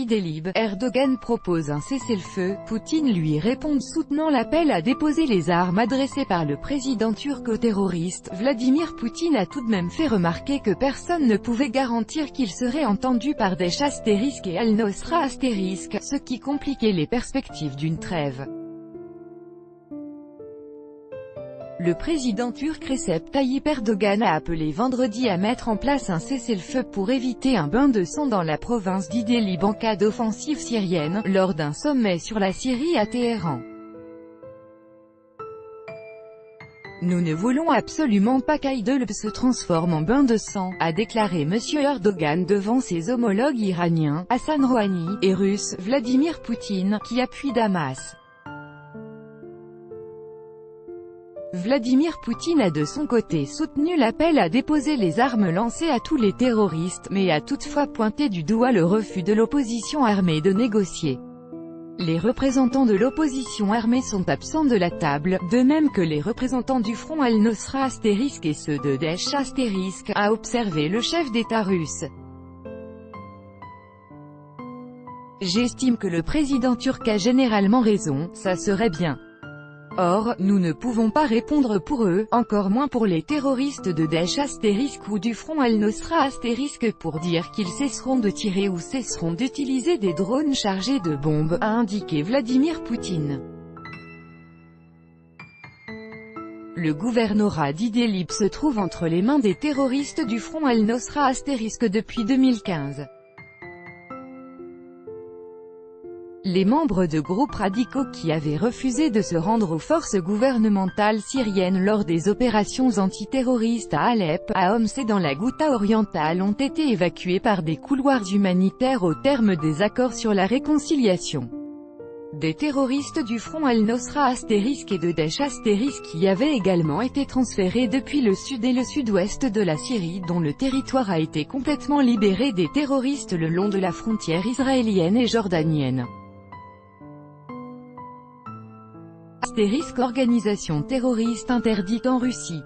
Idlib, Erdogan propose un cessez-le-feu, Poutine lui répond soutenant l'appel à déposer les armes adressé par le président turc aux terroristes. Vladimir Poutine a tout de même fait remarquer que personne ne pouvait garantir qu'il serait entendu par Daesh * et Al-Nosra *, ce qui compliquait les perspectives d'une trêve. Le président turc Recep Tayyip Erdogan a appelé vendredi à mettre en place un cessez-le-feu pour éviter un bain de sang dans la province d'Idlib en cas d'offensive syrienne, lors d'un sommet sur la Syrie à Téhéran. Nous ne voulons absolument pas qu'Idlib se transforme en bain de sang, a déclaré M. Erdogan devant ses homologues iraniens, Hassan Rouhani, et russe, Vladimir Poutine, qui appuie Damas. Vladimir Poutine a de son côté soutenu l'appel à déposer les armes lancé à tous les terroristes, mais a toutefois pointé du doigt le refus de l'opposition armée de négocier. Les représentants de l'opposition armée sont absents de la table, de même que les représentants du front Al-Nosra * et ceux de Daesh *, a observé le chef d'État russe. J'estime que le président turc a généralement raison, ça serait bien. Or, nous ne pouvons pas répondre pour eux, encore moins pour les terroristes de Daesh * ou du front Al-Nosra * pour dire qu'ils cesseront de tirer ou cesseront d'utiliser des drones chargés de bombes, a indiqué Vladimir Poutine. Le gouvernorat d'Idlib se trouve entre les mains des terroristes du front Al-Nosra * depuis 2015. Les membres de groupes radicaux qui avaient refusé de se rendre aux forces gouvernementales syriennes lors des opérations antiterroristes à Alep, à Homs et dans la Ghouta orientale ont été évacués par des couloirs humanitaires au terme des accords sur la réconciliation. Des terroristes du front Al-Nosra * et de Daesh * qui avaient également été transférés depuis le sud et le sud-ouest de la Syrie, dont le territoire a été complètement libéré des terroristes le long de la frontière israélienne et jordanienne. Organisation terroriste interdite en Russie.